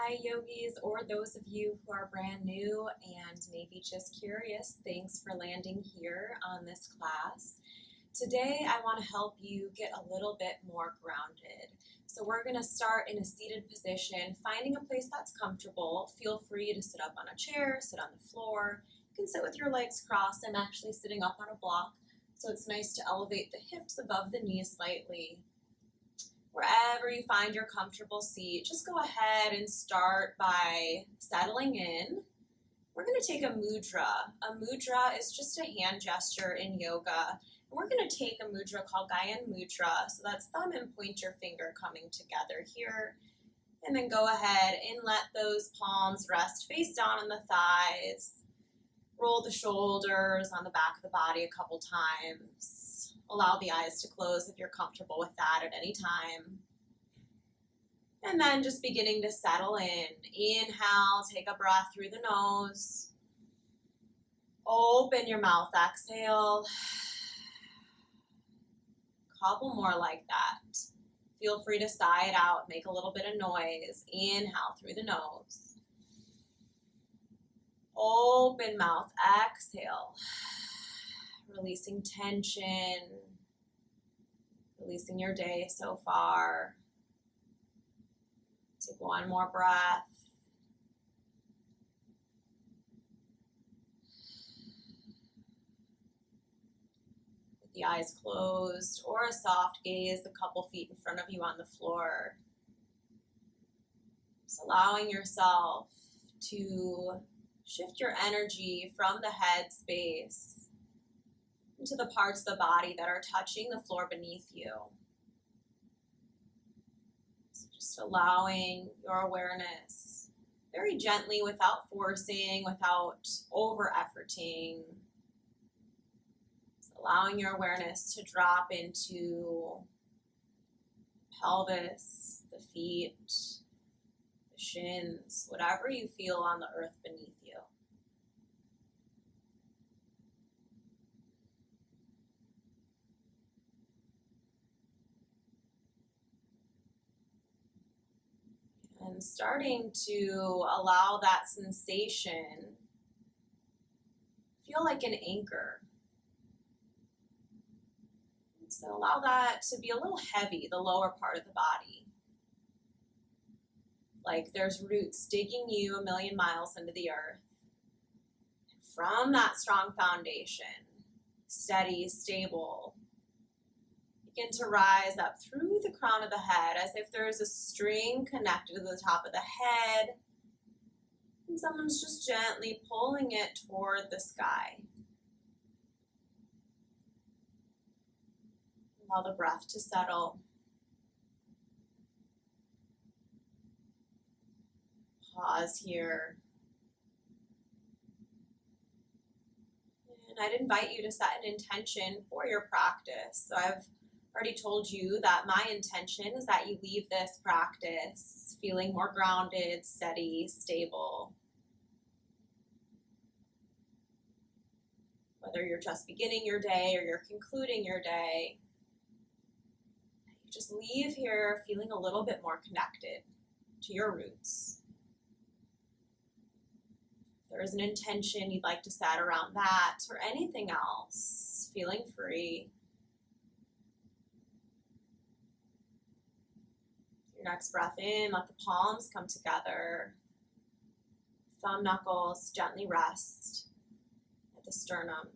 Hi yogis, or those of you who are brand new and maybe just curious, thanks for landing here on this class. Today I want to help you get a little bit more grounded. So we're going to start in a seated position, finding a place that's comfortable. Feel free to sit up on a chair, sit on the floor. You can sit with your legs crossed. I'm actually sitting up on a block, so it's nice to elevate the hips above the knees slightly. Wherever you find your comfortable seat, just go ahead and start by settling in. We're going to take a mudra. A mudra is just a hand gesture in yoga. And we're going to take a mudra called Gyan Mudra. So that's thumb and pointer finger coming together here. And then go ahead and let those palms rest face down on the thighs. Roll the shoulders on the back of the body a couple times. Allow the eyes to close if you're comfortable with that at any time. And then just beginning to settle in. Inhale, take a breath through the nose. Open your mouth, exhale. Couple more like that. Feel free to sigh it out, make a little bit of noise. Inhale through the nose. Open mouth, exhale. Releasing tension, releasing your day so far. Take one more breath. With the eyes closed or a soft gaze, a couple feet in front of you on the floor. Just allowing yourself to shift your energy from the head space into the parts of the body that are touching the floor beneath you. So just allowing your awareness very gently, without forcing, without over-efforting. Just allowing your awareness to drop into the pelvis, the feet, the shins, whatever you feel on the earth beneath you. And starting to allow that sensation feel like an anchor. So allow that to be a little heavy, the lower part of the body. Like there's roots digging you 1,000,000 miles into the earth. From that strong foundation, steady, stable, begin to rise up through the crown of the head as if there's a string connected to the top of the head. And someone's just gently pulling it toward the sky. Allow the breath to settle. Pause here. And I'd invite you to set an intention for your practice. So I've already told you that my intention is that you leave this practice feeling more grounded, steady, stable. Whether you're just beginning your day or you're concluding your day, you just leave here feeling a little bit more connected to your roots. If there is an intention you'd like to set around that or anything else, feeling free. Your next breath in, let the palms come together. Thumb knuckles gently rest at the sternum.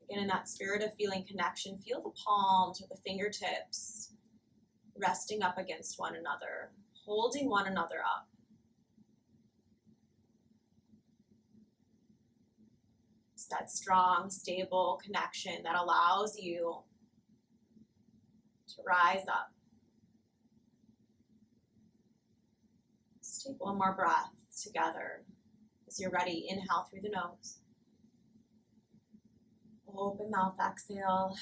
Again, in that spirit of feeling connection, feel the palms or the fingertips resting up against one another, holding one another up. It's that strong, stable connection that allows you to rise up. Let's take one more breath together. As you're ready, inhale through the nose. Open mouth, exhale.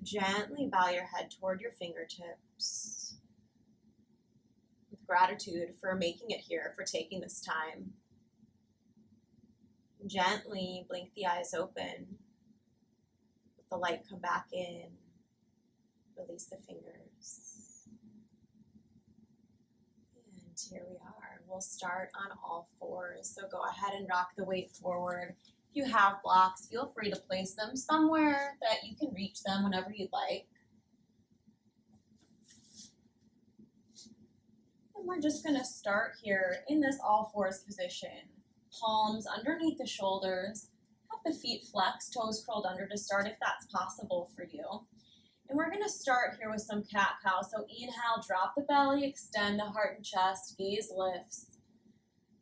Gently bow your head toward your fingertips. With gratitude for making it here, for taking this time. Gently blink the eyes open. Let the light come back in. Release the fingers. we'll start on all fours. So go ahead and rock the weight forward. If you have blocks, feel free to place them somewhere that you can reach them whenever you'd like. And we're just going to start here in this all fours position. Palms underneath the shoulders. Have the feet flexed, toes curled under to start if that's possible for you. And we're going to start here with some cat-cow. So inhale, drop the belly, extend the heart and chest, gaze lifts.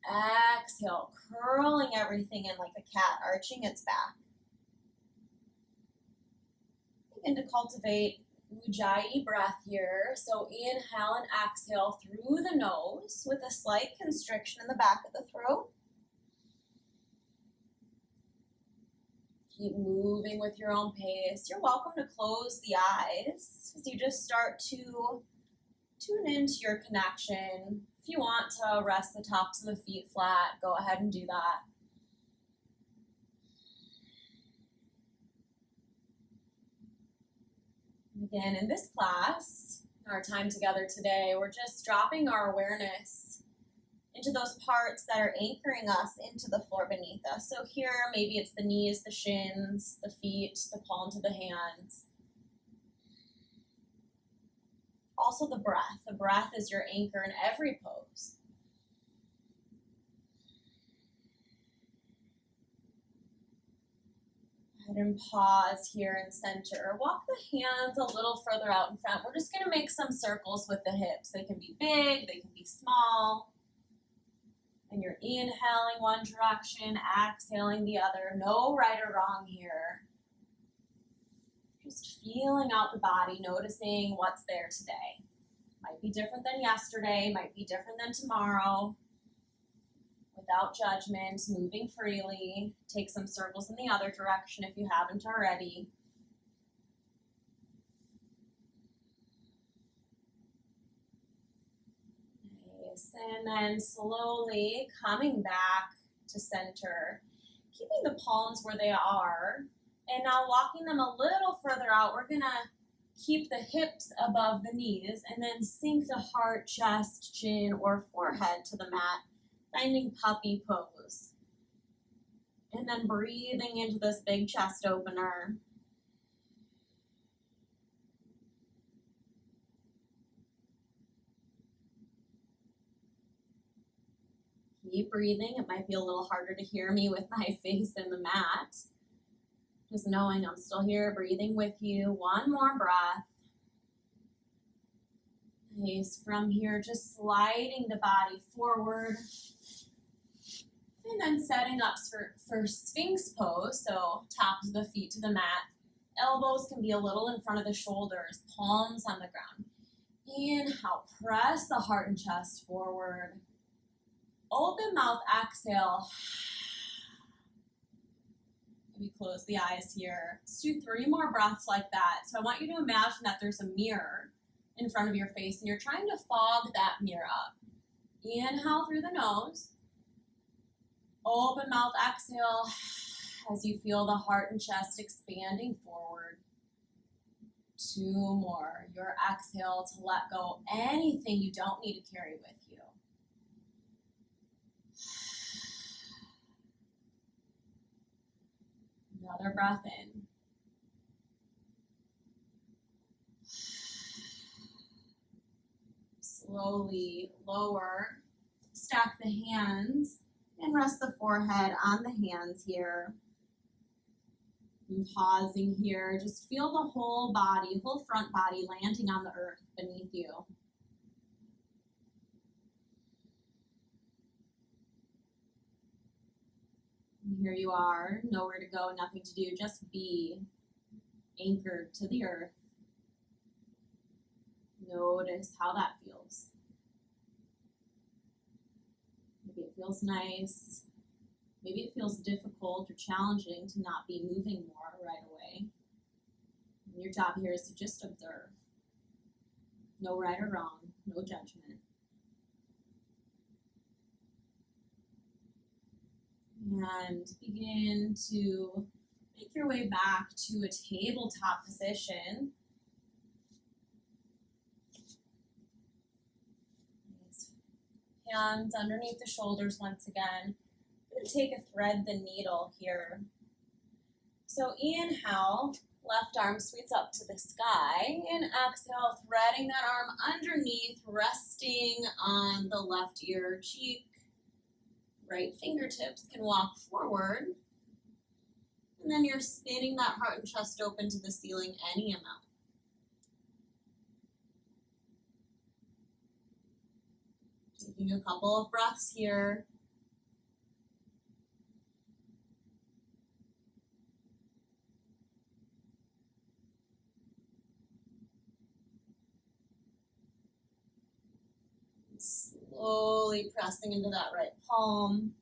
Exhale, curling everything in like a cat, arching its back. Begin to cultivate Ujjayi breath here. So inhale and exhale through the nose with a slight constriction in the back of the throat. Keep moving with your own pace. You're welcome to close the eyes as you just start to tune into your connection. If you want to rest the tops of the feet flat, go ahead and do that. Again, in this class, our time together today, we're just dropping our awareness into those parts that are anchoring us into the floor beneath us. So here, maybe it's the knees, the shins, the feet, the palms of the hands. Also the breath. The breath is your anchor in every pose. Go ahead and pause here and center. Walk the hands a little further out in front. We're just going to make some circles with the hips. They can be big, they can be small. And you're inhaling one direction, exhaling the other. No right or wrong here. Just feeling out the body, noticing what's there today. Might be different than yesterday, might be different than tomorrow. Without judgment, moving freely. Take some circles in the other direction if you haven't already. And then slowly coming back to center, keeping the palms where they are, and now walking them a little further out. We're gonna keep the hips above the knees and then sink the heart, chest, chin, or forehead to the mat, finding puppy pose. And then breathing into this big chest opener. Keep breathing. It might be a little harder to hear me with my face in the mat. Just knowing I'm still here, breathing with you. One more breath. Nice. From here, just sliding the body forward. And then setting up for Sphinx pose. So tops of the feet to the mat. Elbows can be a little in front of the shoulders. Palms on the ground. Inhale. Press the heart and chest forward. Open mouth, exhale. Maybe close the eyes here. Let's do 3 more breaths like that. So I want you to imagine that there's a mirror in front of your face and you're trying to fog that mirror up. Inhale through the nose. Open mouth, exhale as you feel the heart and chest expanding forward. 2 more. Your exhale to let go anything you don't need to carry with you. Another breath in. Slowly lower, stack the hands, and rest the forehead on the hands here. And pausing here, just feel the whole body, whole front body landing on the earth beneath you. And here you are, nowhere to go, nothing to do, just be anchored to the earth. Notice how that feels. Maybe it feels nice. Maybe it feels difficult or challenging to not be moving more right away. And your job here is to just observe. No right or wrong, no judgment. And begin to make your way back to a tabletop position. Hands underneath the shoulders once again. I'm going to take a thread the needle here. So inhale, left arm sweeps up to the sky, and exhale, threading that arm underneath, resting on the left ear cheek. Right fingertips can walk forward. And then you're spinning that heart and chest open to the ceiling any amount. Taking a couple of breaths here. Slowly pressing into that right palm.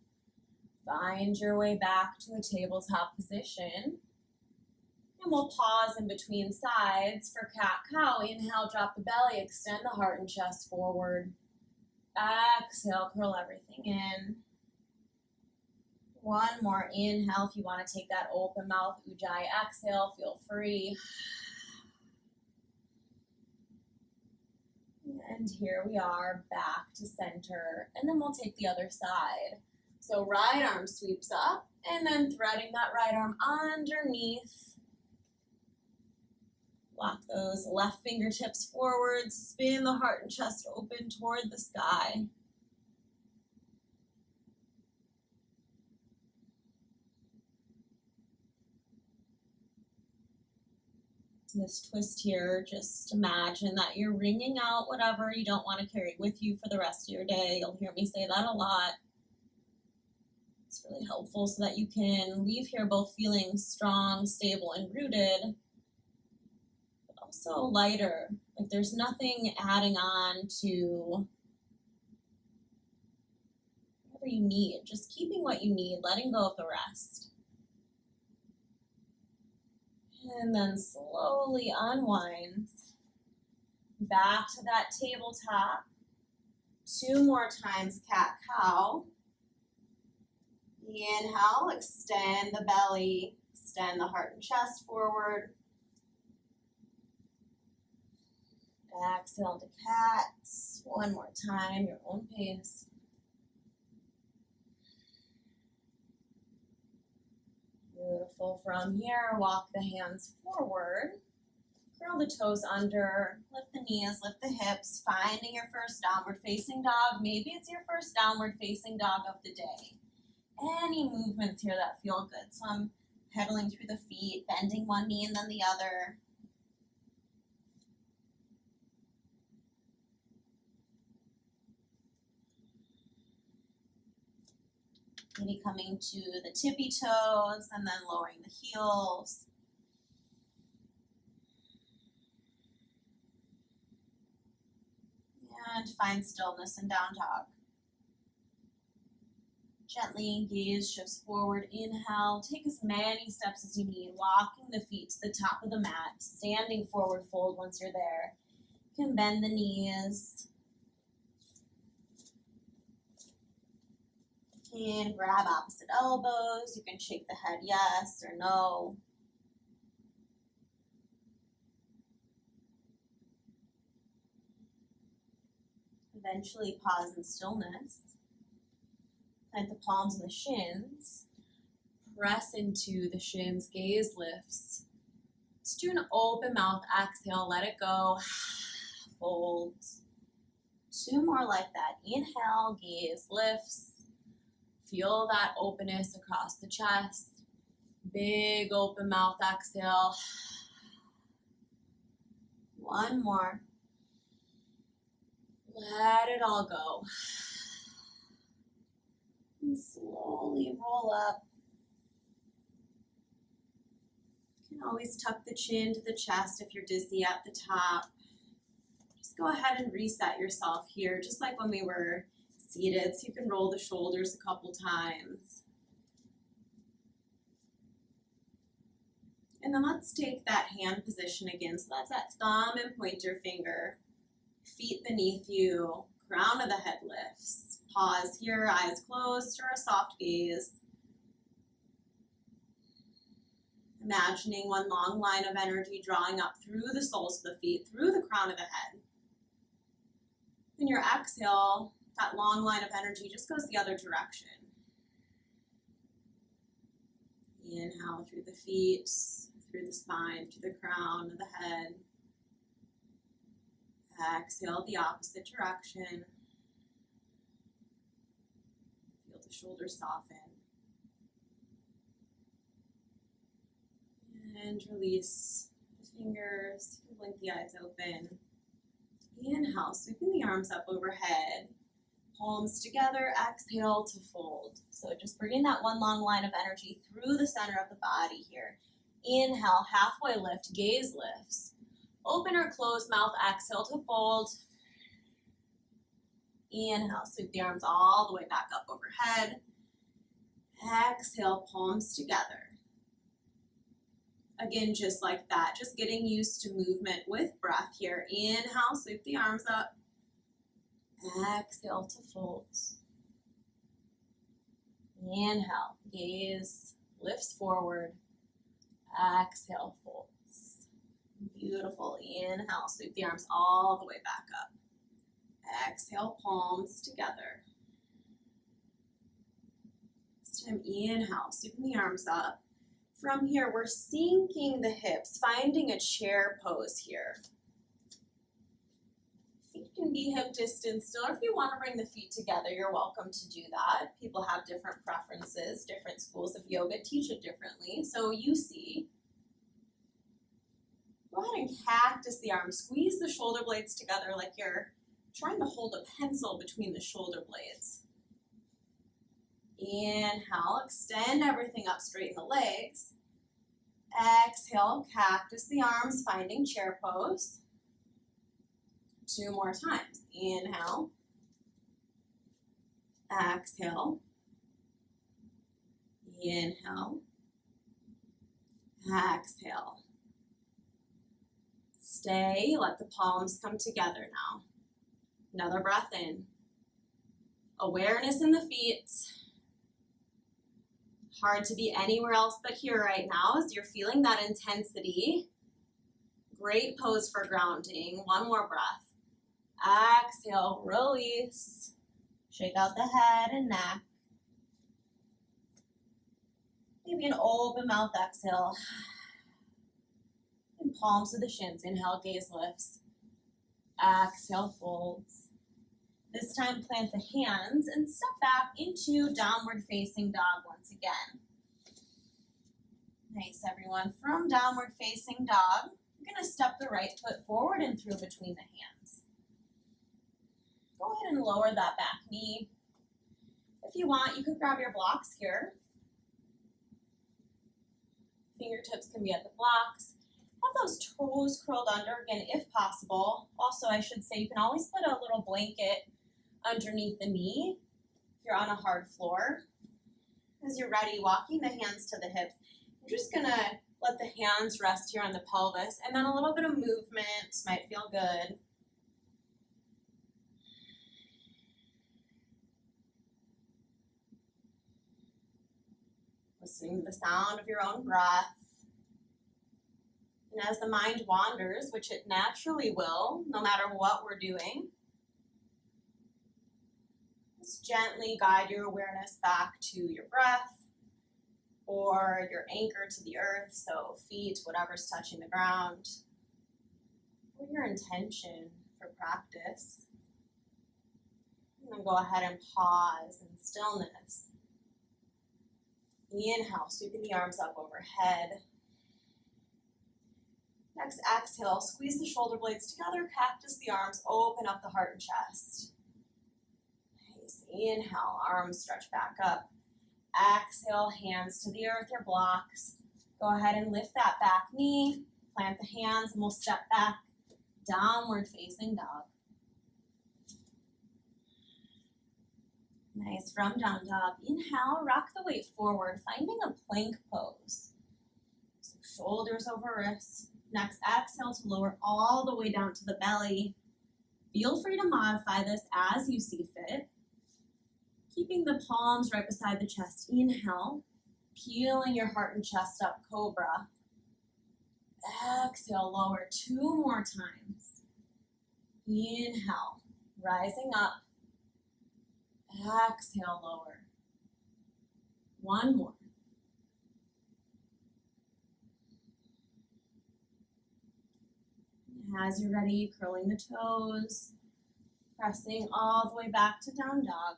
Find your way back to a tabletop position. And we'll pause in between sides for cat-cow. Inhale, drop the belly, extend the heart and chest forward. Exhale, curl everything in. One more inhale if you want to take that open mouth ujjayi exhale, feel free. And here we are, back to center, and then we'll take the other side. So right arm sweeps up, and then threading that right arm underneath. Walk those left fingertips forward, spin the heart and chest open toward the sky. This twist here, just imagine that you're wringing out whatever you don't want to carry with you for the rest of your day. You'll hear me say that a lot. It's really helpful so that you can leave here both feeling strong, stable, and rooted, but also lighter. Like there's nothing adding on to whatever you need, just keeping what you need, letting go of the rest. And then slowly unwind back to that tabletop. 2 more times cat-cow. Inhale, extend the belly, extend the heart and chest forward. Exhale to cat. 1 more time, your own pace. Beautiful. From here, walk the hands forward. Curl the toes under, lift the knees, lift the hips, finding your first downward facing dog. Maybe it's your first downward facing dog of the day. Any movements here that feel good. So I'm pedaling through the feet, bending one knee and then the other. Maybe coming to the tippy toes and then lowering the heels. And find stillness in down dog. Gently, gaze shifts forward. Inhale, take as many steps as you need, walking the feet to the top of the mat, standing forward fold once you're there. You can bend the knees. You can grab opposite elbows. You can shake the head yes or no. Eventually pause in stillness. Plant the palms and the shins. Press into the shins, gaze lifts. Let's do an open mouth exhale, let it go. Fold. 2 more like that. Inhale, gaze lifts. Feel that openness across the chest. Big open mouth exhale. 1 more. Let it all go. And slowly roll up. You can always tuck the chin to the chest if you're dizzy at the top. Just go ahead and reset yourself here, just like when we were seated, so you can roll the shoulders a couple times. And then let's take that hand position again. So that's that thumb and pointer finger. Feet beneath you, crown of the head lifts. Pause here, eyes closed or a soft gaze. Imagining one long line of energy drawing up through the soles of the feet, through the crown of the head. And your exhale, That long line of energy just goes the other direction. Inhale through the feet, through the spine, through the crown of the head. Exhale the opposite direction. Feel the shoulders soften. And release the fingers. You can blink the eyes open. Inhale, sweeping the arms up overhead. Palms together, exhale to fold. So just bringing that one long line of energy through the center of the body here. Inhale, halfway lift, gaze lifts. Open or close mouth, exhale to fold. Inhale, sweep the arms all the way back up overhead. Exhale, palms together. Again, just like that, just getting used to movement with breath here. Inhale, sweep the arms up. Exhale to fold. Inhale, gaze lifts forward. Exhale, folds. Beautiful. Inhale, sweep the arms all the way back up. Exhale, palms together. This time, inhale, sweeping the arms up. From here, we're sinking the hips, finding a chair pose here. Feet can be hip distance still, or if you want to bring the feet together, you're welcome to do that. People have different preferences. Different schools of yoga teach it differently, so you see. Go ahead and cactus the arms. Squeeze the shoulder blades together like you're trying to hold a pencil between the shoulder blades. Inhale, extend everything up, straighten the legs. Exhale, cactus the arms, finding chair pose. 2 more times. Inhale. Exhale. Inhale. Exhale. Stay, let the palms come together now. Another breath in. Awareness in the feet. Hard to be anywhere else but here right now as you're feeling that intensity. Great pose for grounding. 1 more breath. Exhale, release. Shake out the head and neck. Maybe an open mouth exhale. And palms to the shins. Inhale, gaze lifts. Exhale, folds. This time, plant the hands and step back into downward facing dog once again. Nice, everyone. From downward facing dog, you're going to step the right foot forward and through between the hands. Go ahead and lower that back knee. If you want, you could grab your blocks here. Fingertips can be at the blocks. Have those toes curled under, again, if possible. Also, I should say, you can always put a little blanket underneath the knee if you're on a hard floor. As you're ready, walking the hands to the hips. You're just going to let the hands rest here on the pelvis, and then a little bit of movement might feel good. Listening to the sound of your own breath. And as the mind wanders, which it naturally will, no matter what we're doing, just gently guide your awareness back to your breath or your anchor to the earth, so feet, whatever's touching the ground, or your intention for practice. And then go ahead and pause in stillness. Inhale, sweeping the arms up overhead. Next, exhale, squeeze the shoulder blades together, cactus the arms, open up the heart and chest. Nice. Inhale, arms stretch back up. Exhale, hands to the earth or blocks. Go ahead and lift that back knee, plant the hands, and we'll step back, downward facing dog. Nice, from down dog. Inhale, rock the weight forward, finding a plank pose. So shoulders over wrists. Next, exhale to lower all the way down to the belly. Feel free to modify this as you see fit. Keeping the palms right beside the chest. Inhale, peeling your heart and chest up, cobra. Exhale, lower 2 more times. Inhale, rising up. Exhale, lower. One more. As you're ready, curling the toes, pressing all the way back to down dog.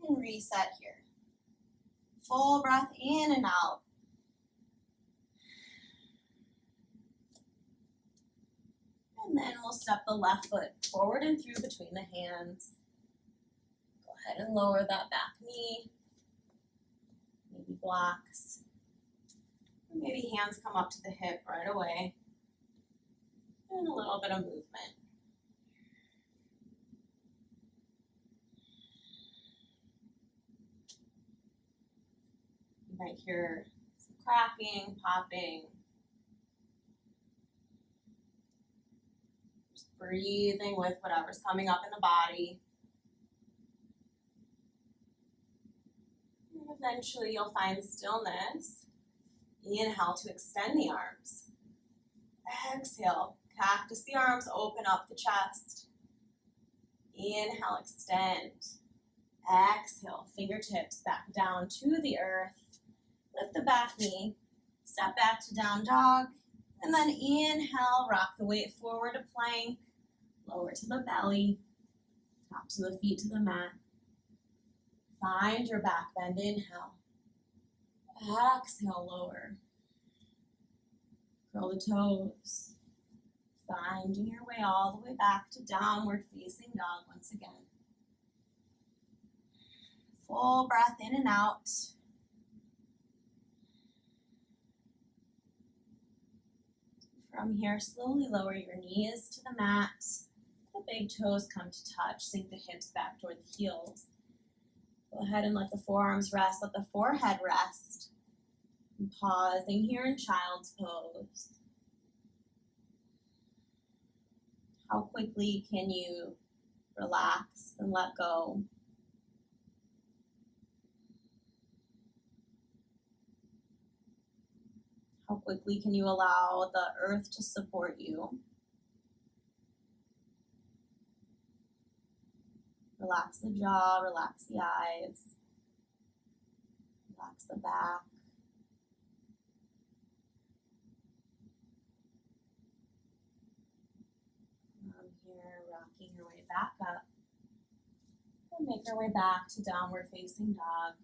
And reset here. Full breath in and out. And then we'll step the left foot forward and through between the hands. Go ahead and lower that back knee. Maybe blocks. Or maybe hands come up to the hip right away. And a little bit of movement. You might hear some cracking, popping. Just breathing with whatever's coming up in the body. And eventually you'll find stillness. Inhale to extend the arms. Exhale, cactus the arms, open up the chest. Inhale, extend. Exhale, fingertips back down to the earth. Lift the back knee, step back to down dog, and then inhale, rock the weight forward to plank, lower to the belly, tops of the feet to the mat. Find your back bend, inhale. Exhale, lower. Curl the toes. Finding your way all the way back to downward facing dog once again. Full breath in and out. From here, slowly lower your knees to the mat. The big toes come to touch. Sink the hips back toward the heels. Go ahead and let the forearms rest. Let the forehead rest. And pausing here in child's pose. How quickly can you relax and let go? How quickly can you allow the earth to support you? Relax the jaw, relax the eyes, relax the back. From here, rocking your way back up. And make your way back to downward facing dog.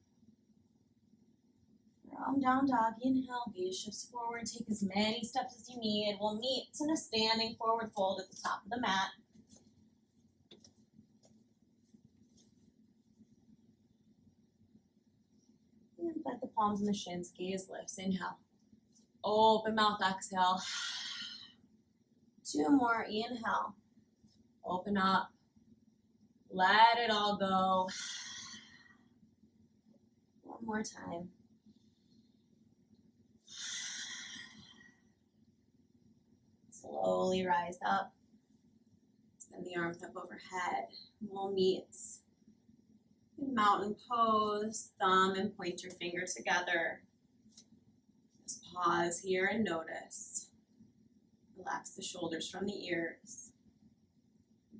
From down dog, inhale, gaze shifts forward. Take as many steps as you need. We'll meet in a standing forward fold at the top of the mat. And let the palms and the shins, gaze lifts. Inhale. Open mouth, exhale. Two more, inhale. Open up. Let it all go. One more time. Slowly rise up. Extend the arms up overhead. We'll meet in mountain pose. Thumb and pointer finger together. Just pause here and notice. Relax the shoulders from the ears.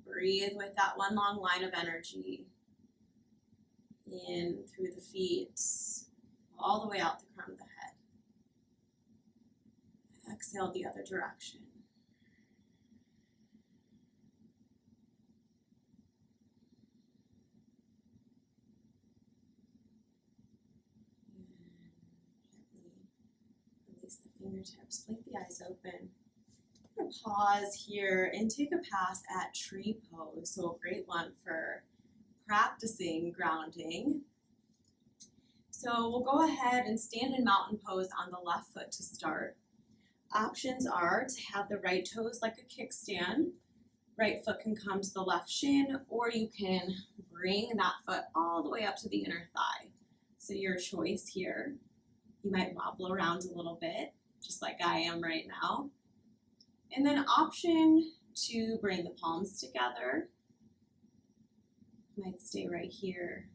Breathe with that one long line of energy. In through the feet, all the way out the crown of the head. Exhale the other direction. Release the fingertips, blink the eyes open. I'm going to pause here and take a pass at tree pose. So a great one for practicing grounding. So we'll go ahead and stand in mountain pose on the left foot to start. Options are to have the right toes like a kickstand. Right foot can come to the left shin, or you can bring that foot all the way up to the inner thigh. So your choice here. You might wobble around a little bit, just like I am right now. And then option to bring the palms together. You might stay right here,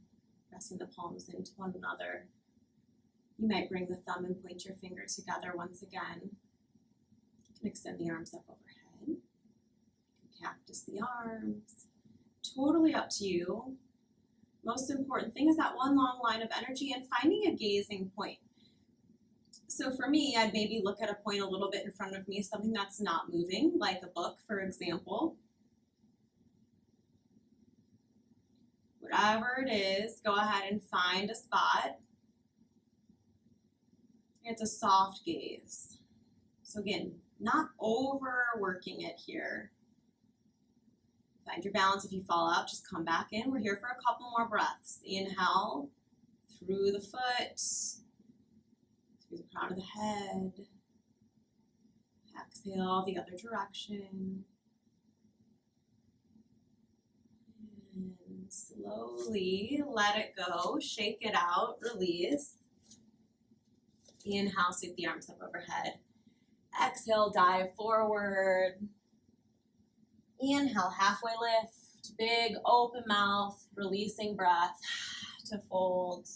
pressing the palms into one another. You might bring the thumb and pointer finger together once again. You can extend the arms up overhead. You can cactus the arms. Totally up to you. Most important thing is that one long line of energy and finding a gazing point. So for me, I'd maybe look at a point a little bit in front of me, something that's not moving, like a book, for example. Whatever it is, go ahead and find a spot. It's a soft gaze. So again, not overworking it here. Find your balance. If you fall out, just come back in. We're here for a couple more breaths. Inhale through the foot, through the crown of the head. Exhale the other direction. And slowly let it go. Shake it out. Release. Inhale, sweep the arms up overhead. Exhale, dive forward. Inhale, halfway lift. Big open mouth, releasing breath to fold.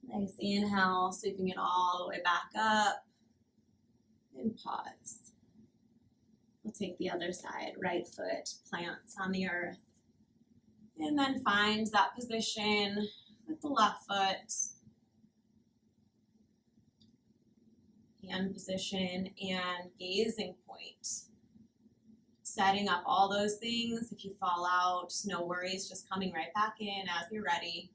Nice inhale, sweeping it all the way back up. And pause. We'll take the other side. Right foot plants on the earth. And then find that position with the left foot. Hand position and gazing point. Setting up all those things. If you fall out, no worries, just coming right back in as you're ready.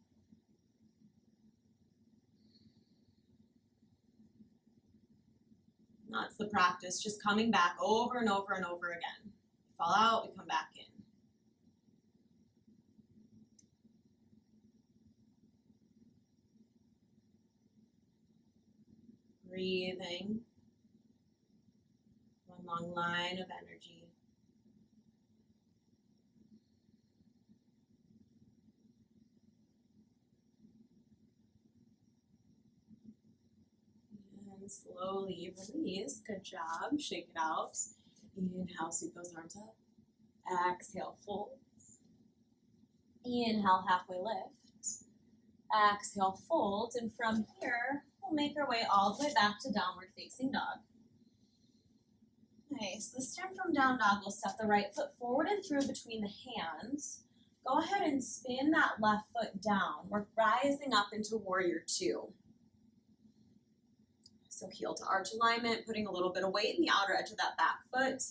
That's the practice, just coming back over and over and over again. Fall out, we come back in. Breathing. One long line of energy. And slowly release. Good job. Shake it out. Inhale, sweep those arms up. Exhale, fold. Inhale, halfway lift. Exhale, fold. And from here, we'll make our way all the way back to downward facing dog. Nice. This time from down dog, we'll step the right foot forward and through between the hands. Go ahead and spin that left foot down. We're rising up into warrior two. So heel to arch alignment, putting a little bit of weight in the outer edge of that back foot.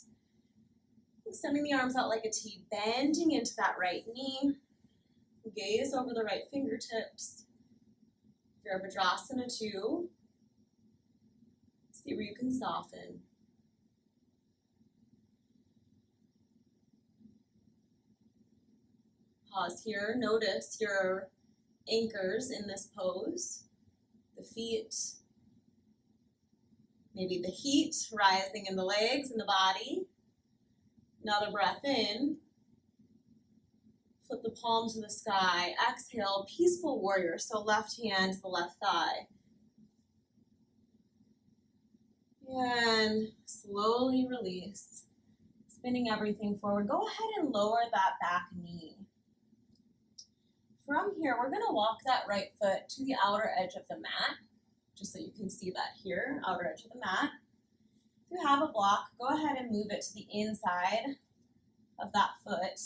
Sending the arms out like a T, bending into that right knee. Gaze over the right fingertips. Virabhadrasana 2. See where you can soften. Pause here. Notice your anchors in this pose. The feet. Maybe the heat rising in the legs and the body. Another breath in. Flip the palm to the sky. Exhale, peaceful warrior. So left hand to the left thigh. And slowly release. Spinning everything forward. Go ahead and lower that back knee. From here, we're going to walk that right foot to the outer edge of the mat. Just so you can see that here, outer edge of the mat. If you have a block, go ahead and move it to the inside of that foot.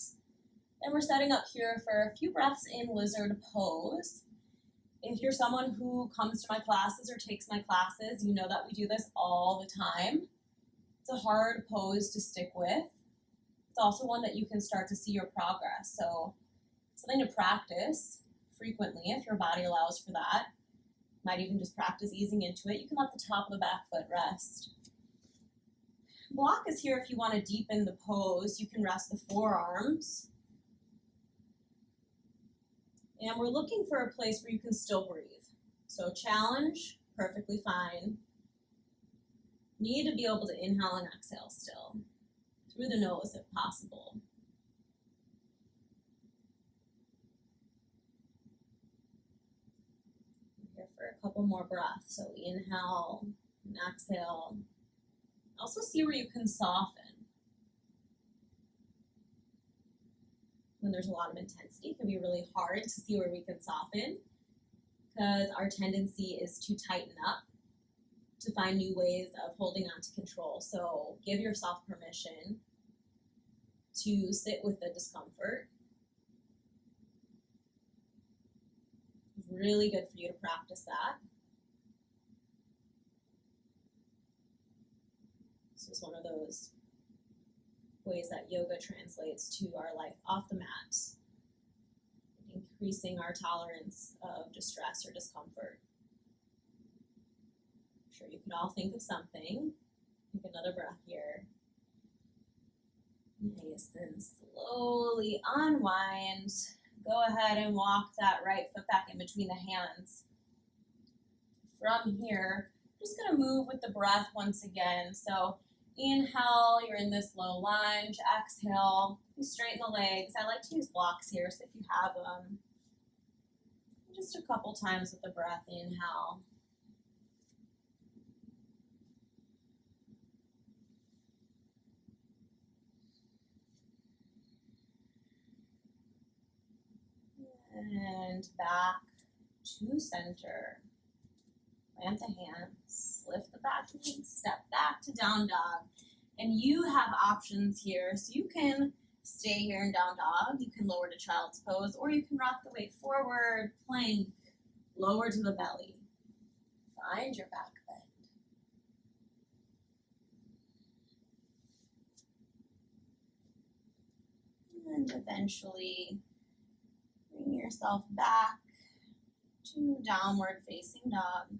And we're setting up here for a few breaths in lizard pose. If you're someone who comes to my classes or takes my classes, you know that we do this all the time. It's a hard pose to stick with. It's also one that you can start to see your progress. So something to practice frequently if your body allows for that. Might even just practice easing into it. You can let the top of the back foot rest. Block is here if you want to deepen the pose. You can rest the forearms. And we're looking for a place where you can still breathe. So challenge, perfectly fine. Need to be able to inhale and exhale still. Through the nose if possible. Here for a couple more breaths. So inhale and exhale. Also see where you can soften. When there's a lot of intensity, it can be really hard to see where we can soften because our tendency is to tighten up to find new ways of holding on to control. So give yourself permission to sit with the discomfort. Really good for you to practice that. This is one of those ways that yoga translates to our life off the mat, increasing our tolerance of distress or discomfort. I'm sure you can all think of something. Take another breath here. Nice, and slowly unwind. Go ahead and walk that right foot back in between the hands. From here, I'm just going to move with the breath once again. So inhale, you're in this low lunge. Exhale, you straighten the legs. I like to use blocks here, so if you have them, just a couple times with the breath. Inhale. And back to center. Plant the hands, lift the back knee, step back to down dog. And you have options here, so you can stay here in down dog, you can lower to child's pose, or you can rock the weight forward, plank, lower to the belly. Find your back bend. And eventually bring yourself back to downward facing dog.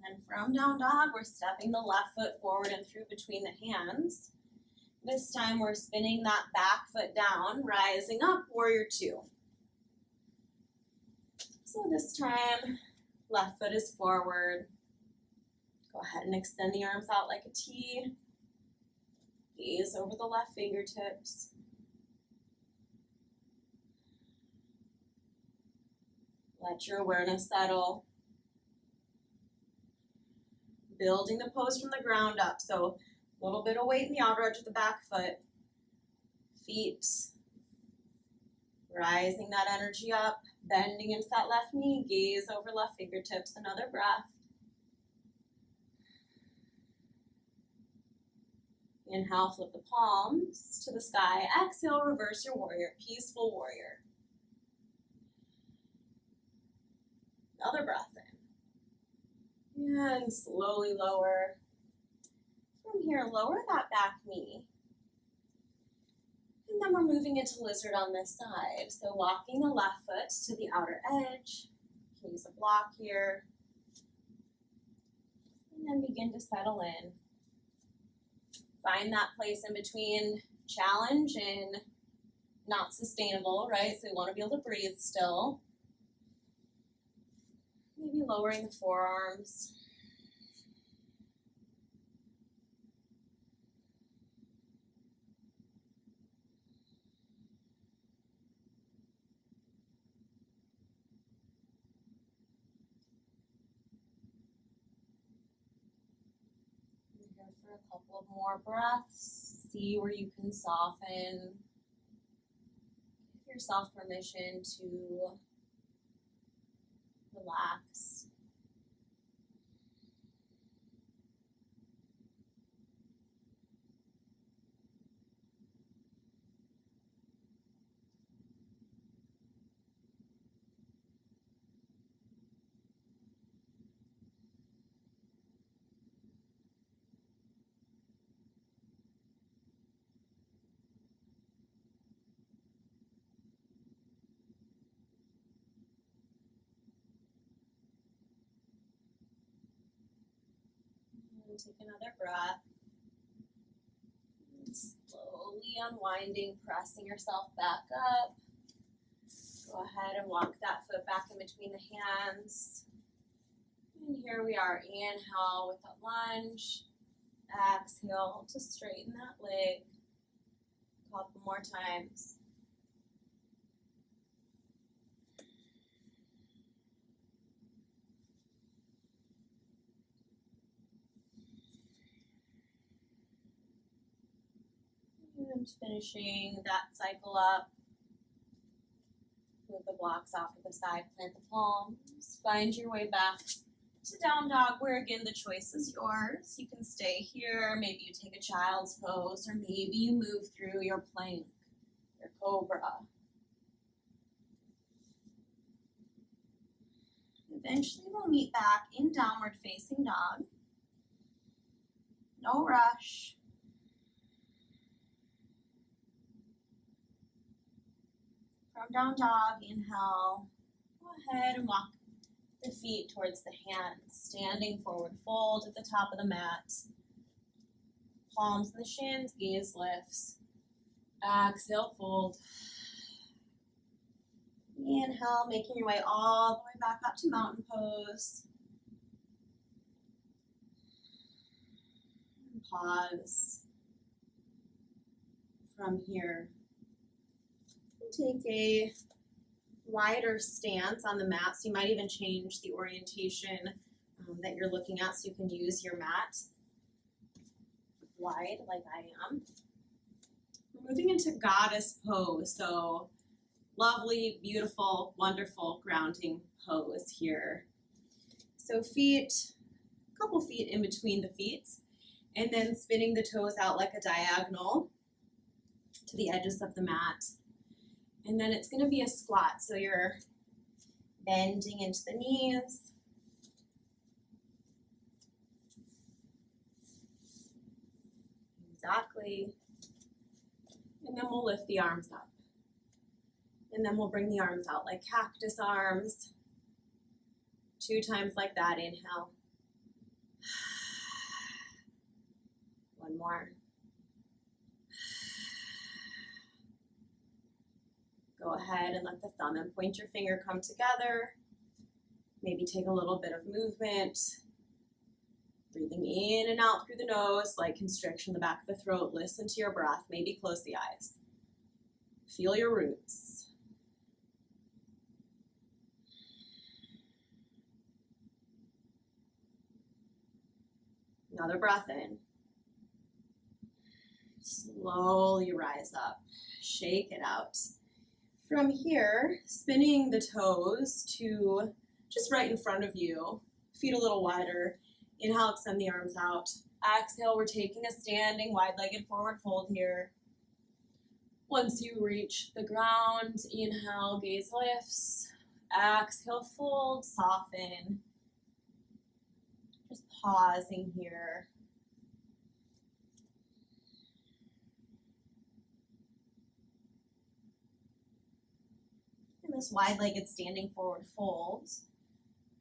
And from down dog, we're stepping the left foot forward and through between the hands. This time we're spinning that back foot down, rising up, warrior two. So this time, left foot is forward. Go ahead and extend the arms out like a T. Gaze over the left fingertips. Let your awareness settle. Building the pose from the ground up. So a little bit of weight in the outer edge of the back foot. Feet rising that energy up. Bending into that left knee. Gaze over left fingertips. Another breath. Inhale, flip the palms to the sky. Exhale, reverse your warrior. Peaceful warrior. Another breath in. And slowly lower. From here, lower that back knee. And then we're moving into lizard on this side. So walking the left foot to the outer edge. You can use a block here. And then begin to settle in. Find that place in between challenge and not sustainable, right? So we want to be able to breathe still. Maybe lowering the forearms. For a couple of more breaths, see where you can soften. Give yourself permission to relax. And take another breath. And slowly unwinding, pressing yourself back up. Go ahead and walk that foot back in between the hands. And here we are. Inhale with a lunge. Exhale to straighten that leg. A couple more times. And finishing that cycle up. Move the blocks off to the side, plant the palms. Find your way back to down dog, where again the choice is yours. You can stay here, maybe you take a child's pose, or maybe you move through your plank, your cobra. Eventually we'll meet back in downward facing dog. No rush. From down dog, inhale. Go ahead and walk the feet towards the hands, standing forward fold at the top of the mat. Palms in the shins, gaze lifts. Exhale, fold. Inhale, making your way all the way back up to mountain pose. And pause. From here, take a wider stance on the mat, so you might even change the orientation that you're looking at so you can use your mat wide like I am. We're moving into goddess pose, so lovely, beautiful, wonderful grounding pose here. So feet, a couple feet in between the feet, and then spinning the toes out like a diagonal to the edges of the mat. And then it's going to be a squat, so you're bending into the knees. Exactly. And then we'll lift the arms up. And then we'll bring the arms out like cactus arms. 2 times like that, inhale. 1 more. Go ahead and let the thumb and pointer finger come together. Maybe take a little bit of movement. Breathing in and out through the nose, like constriction in the back of the throat. Listen to your breath. Maybe close the eyes. Feel your roots. Another breath in. Slowly rise up. Shake it out. From here, spinning the toes to just right in front of you. Feet a little wider. Inhale, extend the arms out. Exhale, we're taking a standing wide-legged forward fold here. Once you reach the ground, inhale, gaze lifts. Exhale, fold, soften. Just pausing here. In this wide-legged standing forward fold,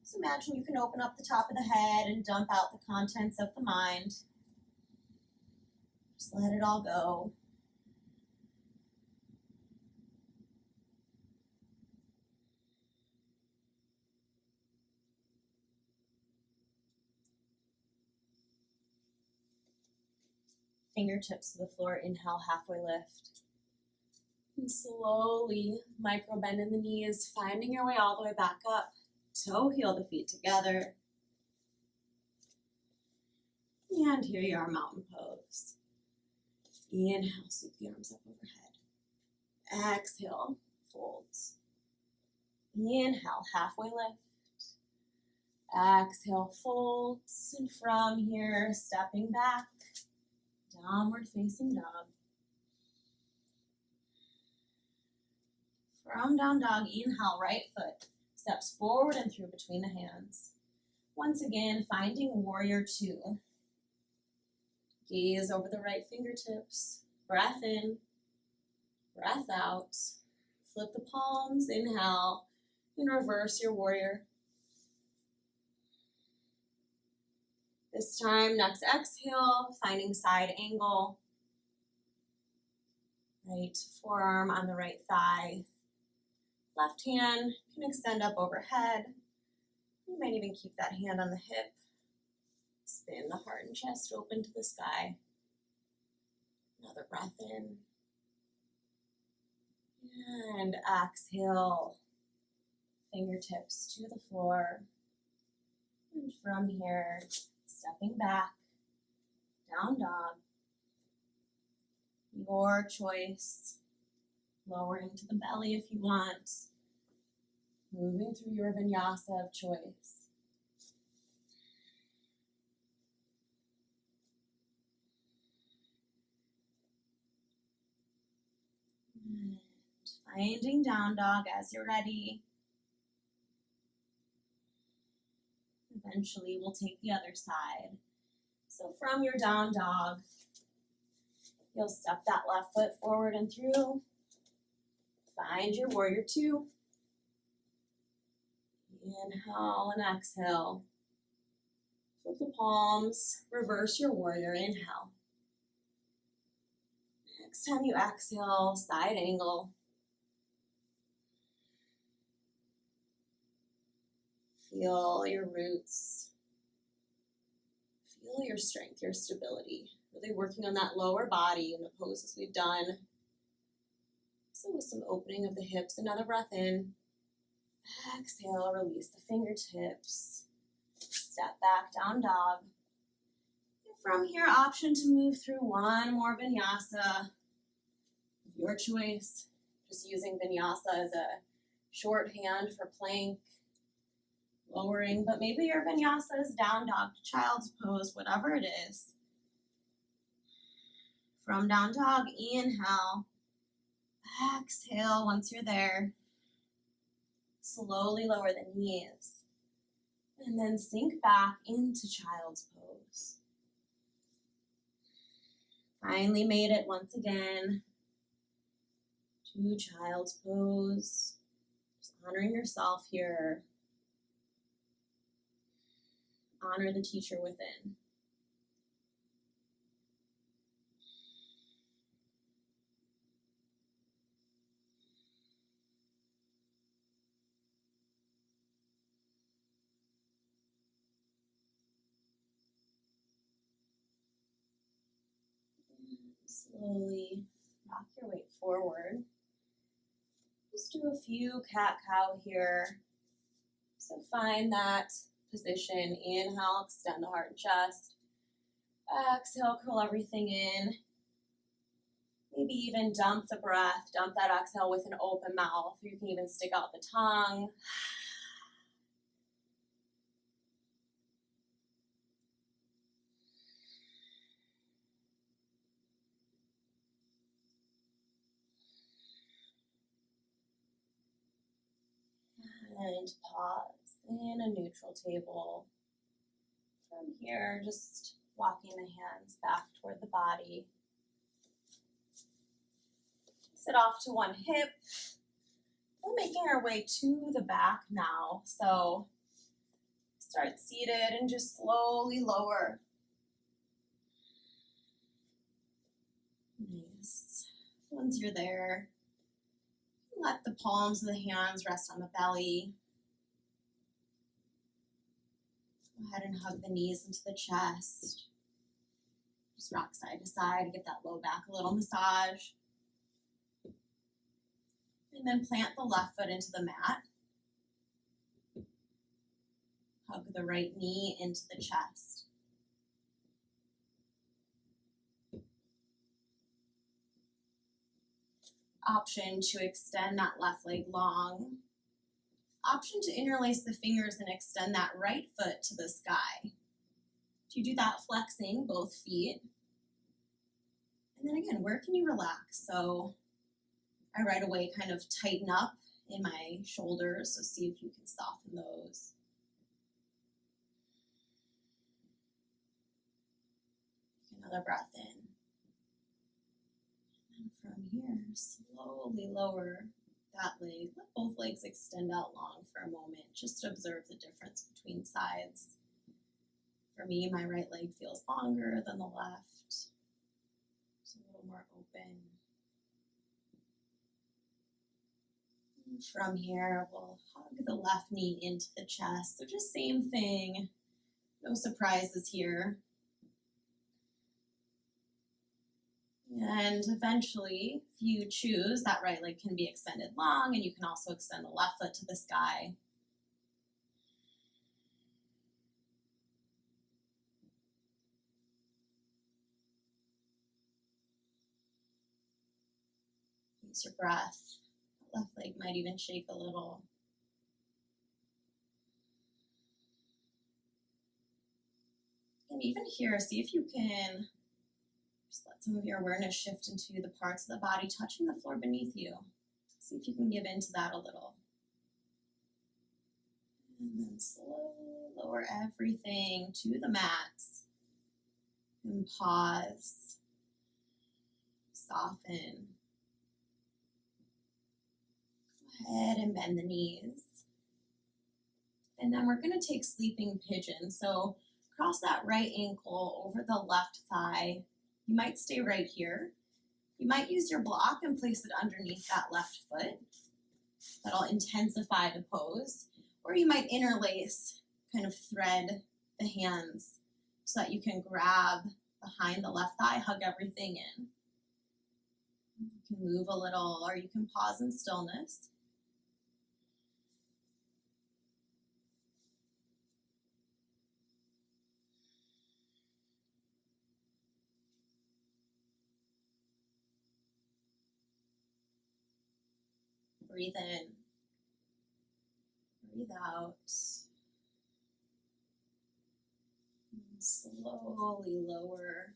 just imagine you can open up the top of the head and dump out the contents of the mind. Just let it all go. Fingertips to the floor, inhale, halfway lift. And slowly micro bend in the knees, finding your way all the way back up. Toe heel the feet together. And here you are, mountain pose. Inhale, sweep the arms up overhead. Exhale, folds. Inhale, halfway lift. Exhale, folds. And from here, stepping back, downward facing dog. From down dog, inhale, right foot steps forward and through between the hands. Once again, finding warrior 2. Gaze over the right fingertips. Breath in, breath out. Flip the palms, inhale, and reverse your warrior. This time, next exhale, finding side angle. Right forearm on the right thigh. Left hand can extend up overhead. You might even keep that hand on the hip. Spin the heart and chest open to the sky. Another breath in. And exhale. Fingertips to the floor. And from here, stepping back, down dog. Your choice. Lowering to the belly if you want. Moving through your vinyasa of choice. And finding down dog as you're ready. Eventually, we'll take the other side. So from your down dog, you'll step that left foot forward and through. Find your warrior two. Inhale and exhale. Flip the palms, reverse your warrior, inhale. Next time you exhale, side angle. Feel your roots. Feel your strength, your stability. Really working on that lower body in the poses we've done. So with some opening of the hips, another breath in. Exhale, release the fingertips. Step back, down dog. And from here, option to move through one more vinyasa. Your choice. Just using vinyasa as a shorthand for plank. Lowering, but maybe your vinyasa is down dog to child's pose, whatever it is. From down dog, inhale. Exhale once you're there. Slowly lower the knees. And then sink back into child's pose. Finally made it once again to child's pose. Just honoring yourself here. Honor the teacher within. Slowly rock your weight forward. Just do a few cat-cow here. So find that position. Inhale, extend the heart and chest. Exhale, curl everything in. Maybe even dump the breath, dump that exhale with an open mouth. You can even stick out the tongue. And pause in a neutral table. From here, just walking the hands back toward the body. Sit off to one hip. We're making our way to the back now. So start seated and just slowly lower. Nice. Once you're there, let the palms of the hands rest on the belly. Go ahead and hug the knees into the chest. Just rock side to side, give that low back a little massage. And then plant the left foot into the mat. Hug the right knee into the chest. Option to extend that left leg long. Option to interlace the fingers and extend that right foot to the sky. You do that flexing both feet. And then again, where can you relax? So I right away kind of tighten up in my shoulders, so see if you can soften those. Another breath in. And from here, slowly lower that leg. Let both legs extend out long for a moment. Just observe the difference between sides. For me, my right leg feels longer than the left. It's a little more open. And from here, we'll hug the left knee into the chest. So just same thing. No surprises here. And eventually, if you choose, that right leg can be extended long, and you can also extend the left foot to the sky. Use your breath. The left leg might even shake a little. And even here, see if you can Just let some of your awareness shift into the parts of the body touching the floor beneath you. See if you can give into that a little. And then slowly lower everything to the mat. And pause. Soften. Go ahead and bend the knees. And then we're going to take sleeping pigeon. So cross that right ankle over the left thigh. You might stay right here. You might use your block and place it underneath that left foot. That'll intensify the pose. Or you might interlace, kind of thread the hands so that you can grab behind the left thigh, hug everything in. You can move a little, or you can pause in stillness. Breathe in. Breathe out. And slowly lower.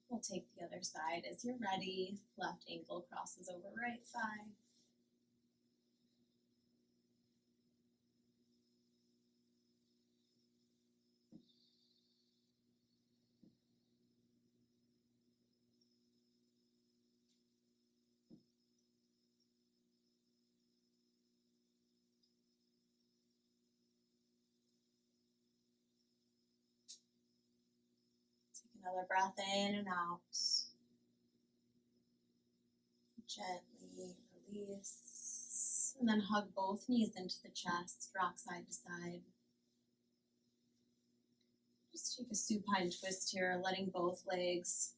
We'll take the other side as you're ready. Left ankle crosses over right thigh. Take another breath in and out. Gently release. And then hug both knees into the chest, rock side to side. Just take a supine twist here, letting both legs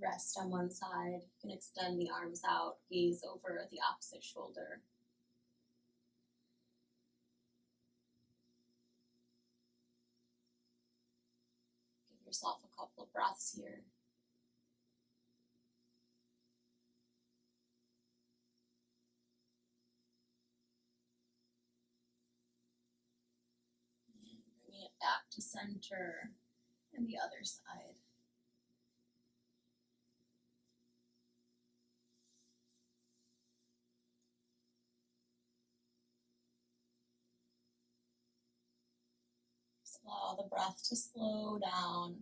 rest on one side. You can extend the arms out, gaze over the opposite shoulder. Give yourself a couple of breaths here. And bringing it back to center and the other side. Just allow the breath to slow down.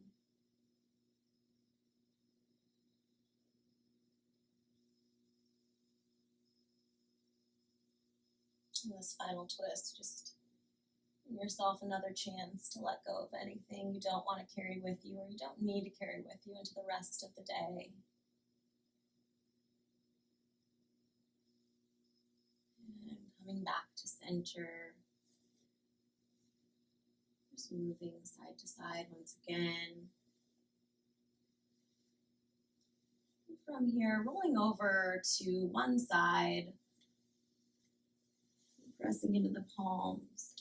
And this final twist, just give yourself another chance to let go of anything you don't want to carry with you or you don't need to carry with you into the rest of the day. And coming back to center. Just moving side to side once again. And from here, rolling over to one side. Pressing into the palms.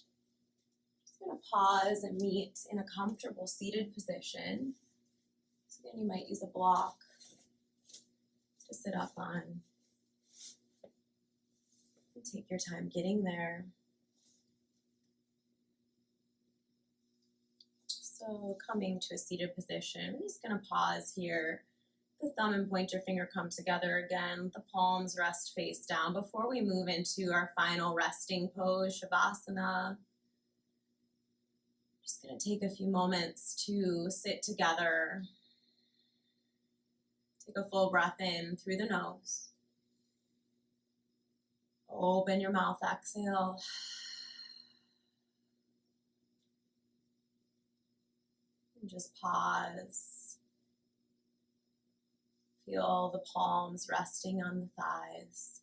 Just going to pause and meet in a comfortable seated position. So again, you might use a block to sit up on. And take your time getting there. So coming to a seated position, I'm just going to pause here. The thumb and pointer finger come together again. The palms rest face down before we move into our final resting pose, Shavasana. Just going to take a few moments to sit together. Take a full breath in through the nose. Open your mouth, exhale. And just pause. Feel the palms resting on the thighs.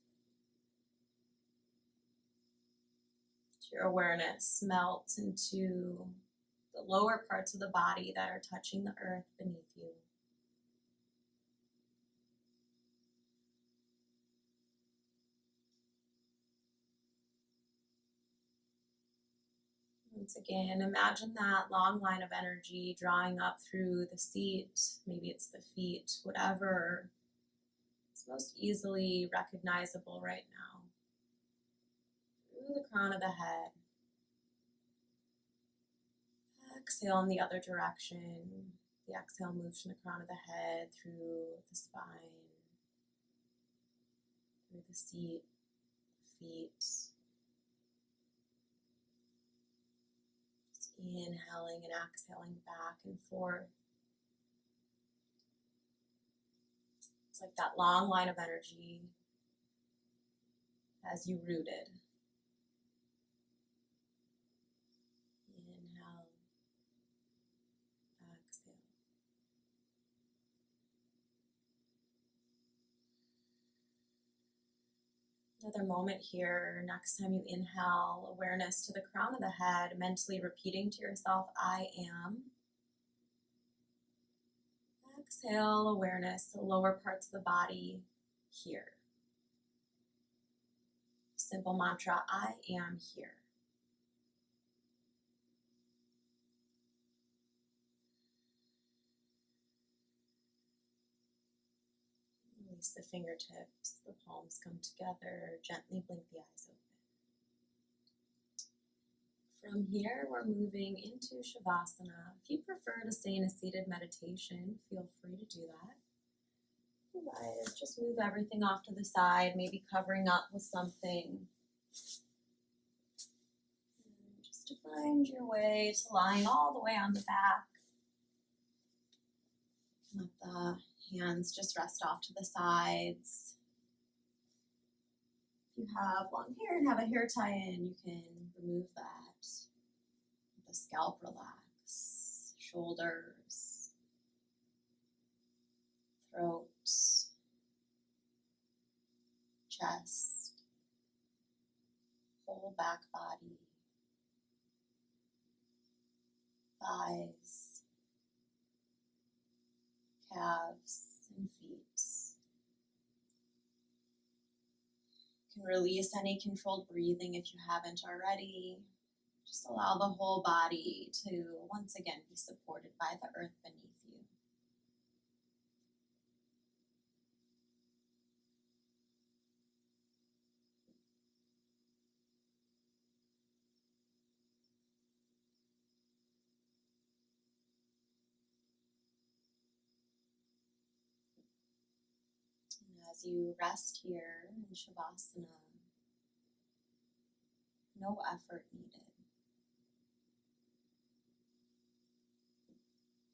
Let your awareness melt into the lower parts of the body that are touching the earth beneath you. Once again, imagine that long line of energy drawing up through the seat, maybe it's the feet, whatever is most easily recognizable right now. Through the crown of the head, Exhale in the other direction. The exhale moves from the crown of the head through the spine, through the seat, feet. Just inhaling and exhaling back and forth. It's like that long line of energy as you rooted. Inhale, exhale. Another moment here. Next time you inhale, awareness to the crown of the head, mentally repeating to yourself, I am. Exhale, awareness to the lower parts of the body here. Simple mantra, I am here. Release the fingertips, the palms come together, gently blink the eyes open. From here, we're moving into Shavasana. If you prefer to stay in a seated meditation, feel free to do that. Otherwise, just move everything off to the side, maybe covering up with something. And just to find your way to lying all the way on the back. Let the hands just rest off to the sides. If you have long hair and have a hair tie-in, you can remove that. Let the scalp relax, shoulders, throat, chest, whole back body, thighs, calves, and feet. You can release any controlled breathing if you haven't already. Just allow the whole body to once again be supported by the earth beneath you. And as you rest here in Shavasana, no effort needed.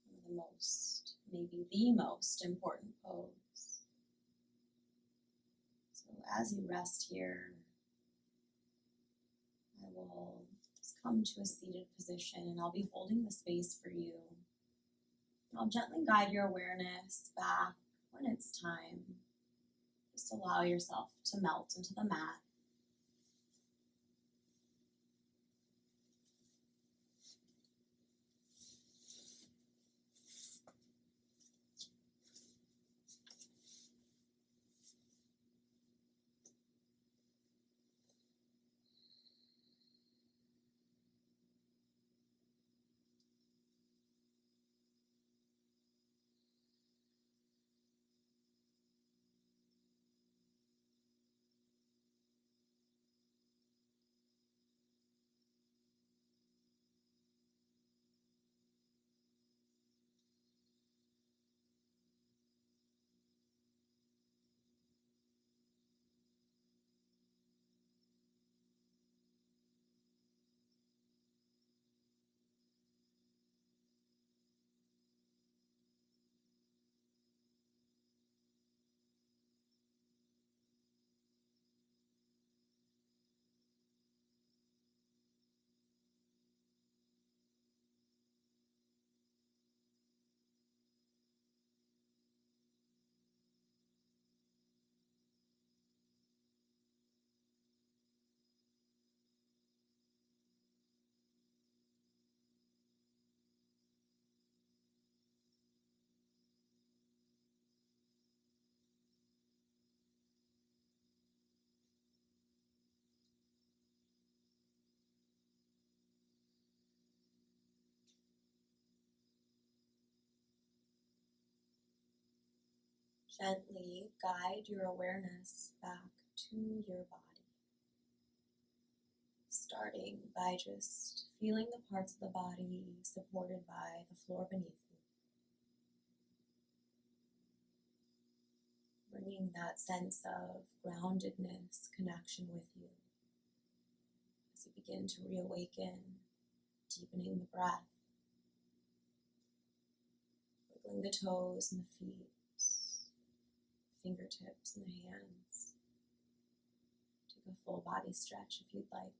One of the most, maybe the most important pose. So as you rest here, I will just come to a seated position and I'll be holding the space for you. And I'll gently guide your awareness back when it's time. Just allow yourself to melt into the mat. Gently guide your awareness back to your body. Starting by just feeling the parts of the body supported by the floor beneath you. Bringing that sense of groundedness, connection with you as you begin to reawaken, deepening the breath, wiggling the toes and the feet, fingertips and the hands. Take a full body stretch if you'd like.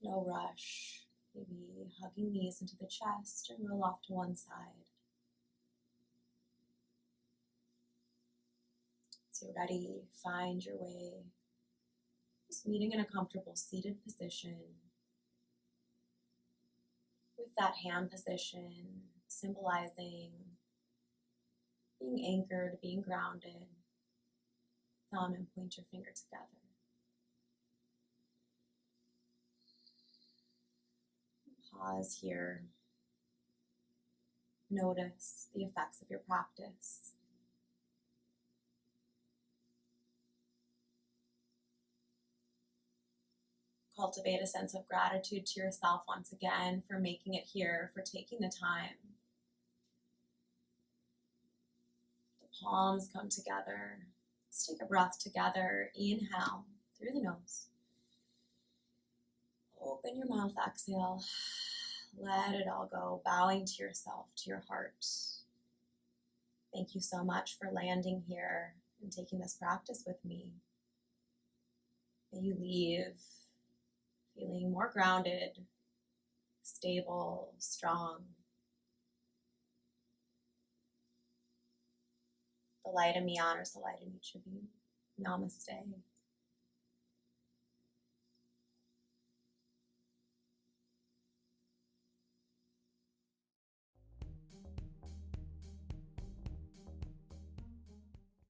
No rush, maybe hugging knees into the chest and roll off to one side. As you're ready, find your way, just meeting in a comfortable seated position. With that hand position, symbolizing being anchored, being grounded, thumb and pointer finger together. Pause here. Notice the effects of your practice. Cultivate a sense of gratitude to yourself once again for making it here, for taking the time. The palms come together. Let's take a breath together. Inhale through the nose. Open your mouth, exhale. Let it all go, bowing to yourself, to your heart. Thank you so much for landing here and taking this practice with me. May you leave feeling more grounded, stable, strong. The light in me honors the light in each of you. Namaste.